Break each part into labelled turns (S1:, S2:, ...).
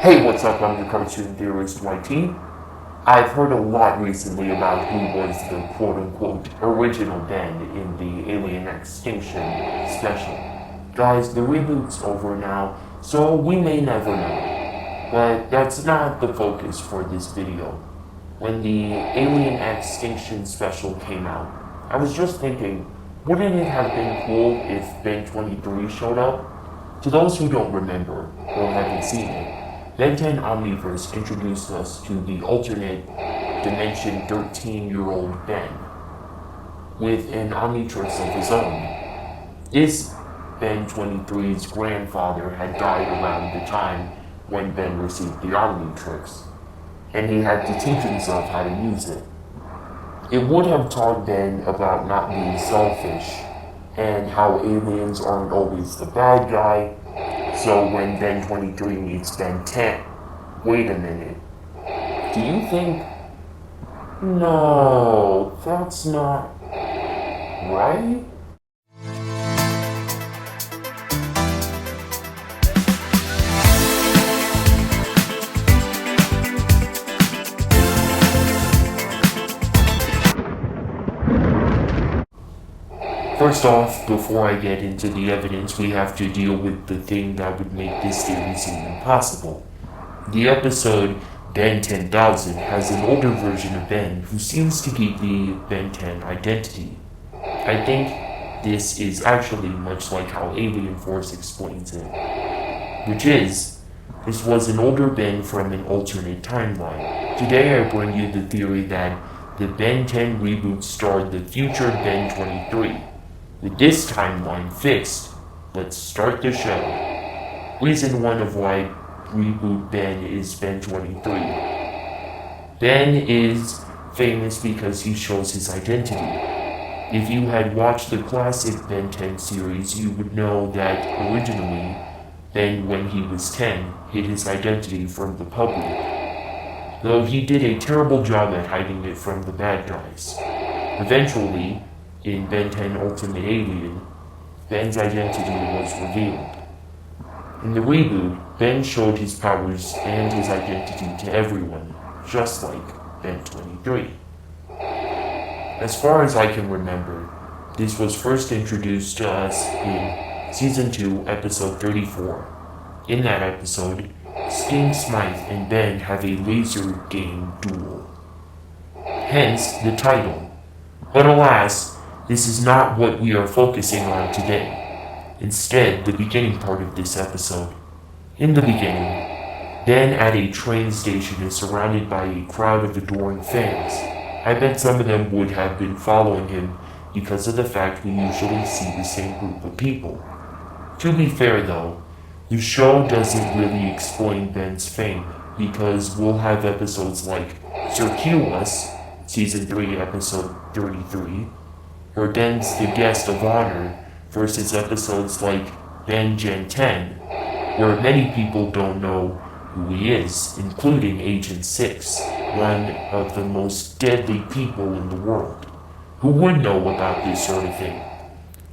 S1: Hey, what's up? I'm the Cartoon-theorist YT. I've heard a lot recently about who was the quote-unquote original Ben in the Alien Extinction special. Guys, the reboot's over now, so we may never know. But that's not the focus for this video. When the Alien Extinction special came out, I was just thinking, wouldn't it have been cool if Ben 23 showed up? To those who don't remember or haven't seen it, Ben 10 Omniverse introduced us to the alternate dimension 13-year-old Ben with an Omnitrix of his own. This Ben 23's grandfather had died around the time when Ben received the Omnitrix, and he had to teach himself how to use it. It would have taught Ben about not being selfish and how aliens aren't always the bad guy. So when Ben 23 meets Ben 10, wait a minute. Do you think... No, that's not... right? First off, before I get into the evidence, we have to deal with the thing that would make this theory seem impossible. The episode Ben 10,000 has an older version of Ben who seems to keep the Ben 10 identity. I think this is actually much like how Alien Force explains it, which is, this was an older Ben from an alternate timeline. Today I bring you the theory that the Ben 10 reboot starred the future Ben 23. With this timeline fixed, let's start the show. Reason 1 of why reboot Ben is Ben 23. Ben is famous because he shows his identity. If you had watched the classic Ben 10 series, you would know that originally, Ben, when he was 10, hid his identity from the public, though he did a terrible job at hiding it from the bad guys. Eventually, in Ben 10 Ultimate Alien, Ben's identity was revealed. In the reboot, Ben showed his powers and his identity to everyone, just like Ben 23. As far as I can remember, this was first introduced to us in Season 2, Episode 34. In that episode, Sting, Smythe, and Ben have a laser game duel. Hence the title. But alas, this is not what we are focusing on today. Instead, the beginning part of this episode. In the beginning, Ben at a train station is surrounded by a crowd of adoring fans. I bet some of them would have been following him because of the fact we usually see the same group of people. To be fair though, the show doesn't really explain Ben's fame because we'll have episodes like Circulus, Season 3, Episode 33, where Ben's the guest of honor, versus episodes like Ben Gen 10, where many people don't know who he is, including Agent 6, one of the most deadly people in the world. Who would know about this sort of thing?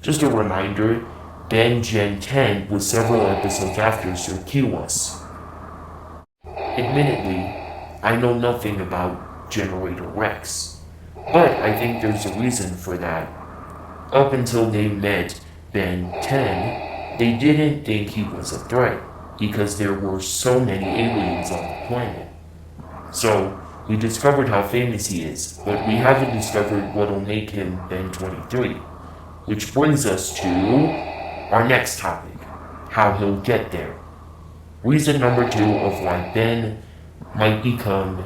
S1: Just a reminder, Ben Gen 10 was several episodes after Circulus. Admittedly, I know nothing about Generator Rex, but I think there's a reason for that. Up until they met Ben 10, they didn't think he was a threat because there were so many aliens on the planet. So, we discovered how famous he is, but we haven't discovered what'll make him Ben 23. Which brings us to our next topic, how he'll get there. Reason number 2 of why Ben might become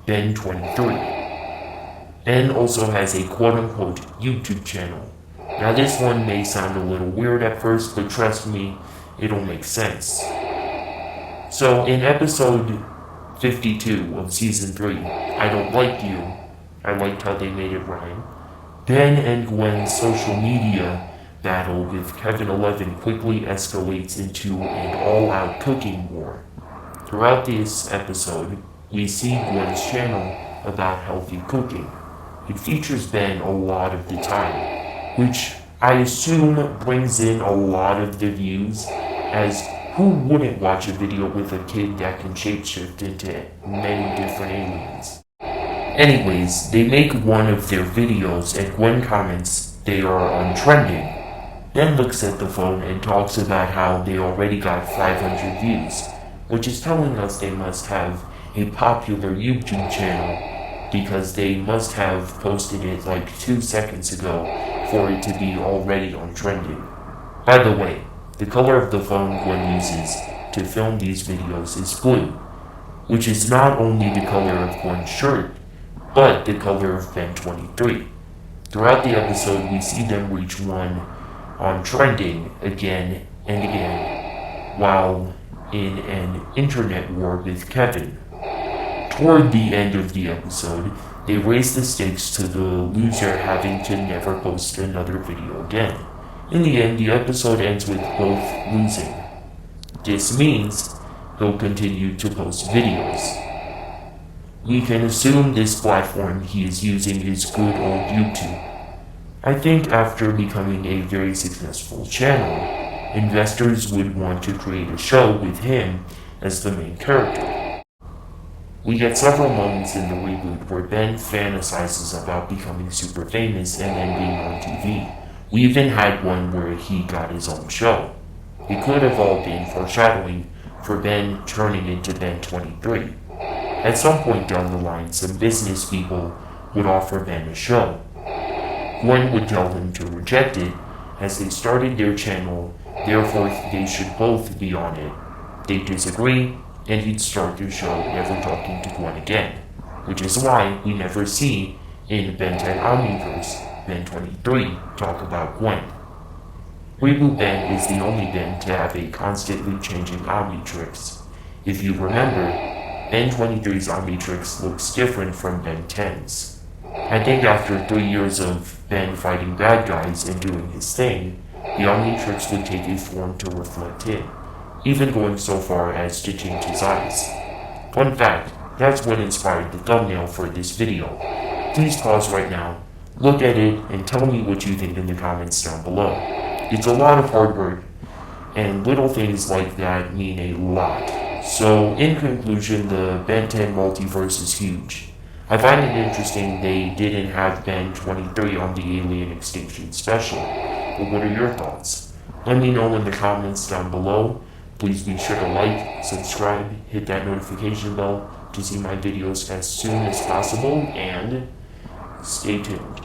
S1: Ben 23. Ben also has a quote-unquote YouTube channel. Now this one may sound a little weird at first, but trust me, it'll make sense. So in episode 52 of Season 3, I Don't Like You, I liked how they made it rhyme, Ben and Gwen's social media battle with Kevin 11 quickly escalates into an all-out cooking war. Throughout this episode, we see Gwen's channel about healthy cooking. It features Ben a lot of the time, which I assume brings in a lot of the views, as Who wouldn't watch a video with a kid that can shapeshift into many different aliens? Anyways, they make one of their videos and Gwen comments they are on trending, then looks at the phone and talks about how they already got 500 views, which is telling us they must have a popular YouTube channel because they must have posted it like 2 seconds ago for it to be already on trending. By the way, the color of the phone Gwen uses to film these videos is blue, which is not only the color of Gwen's shirt, but the color of Ben 23. Throughout the episode, we see them reach one on trending again and again, while in an internet war with Kevin. Toward the end of the episode, they raise the stakes to the loser having to never post another video again. In the end, the episode ends with both losing. This means he'll continue to post videos. We can assume this platform he is using is good old YouTube. I think after becoming a very successful channel, investors would want to create a show with him as the main character. We get several moments in the reboot where Ben fantasizes about becoming super famous and then being on TV. We even had one where he got his own show. It could have all been foreshadowing for Ben turning into Ben 23. At some point down the line, some business people would offer Ben a show. Gwen would tell them to reject it, as they started their channel, therefore they should both be on it. They'd disagree, and he'd start their show never talking to Gwen again, which is why we never see in Ben 10 Omniverse Ben 23 talk about Gwen. Reboot Ben is the only Ben to have a constantly changing Omnitrix. If you remember, Ben 23's Omnitrix looks different from Ben 10's. I think after 3 years of Ben fighting bad guys and doing his thing, the Omnitrix would take a form to reflect him, even going so far as to change his eyes. Fun fact, that's what inspired the thumbnail for this video. Please pause right now, look at it, and tell me what you think in the comments down below. It's a lot of hard work, and little things like that mean a lot. So, in conclusion, the Ben 10 multiverse is huge. I find it interesting they didn't have Ben 23 on the Alien Extinction Special, but what are your thoughts? Let me know in the comments down below. Please be sure to like, subscribe, hit that notification bell to see my videos as soon as possible, and stay tuned.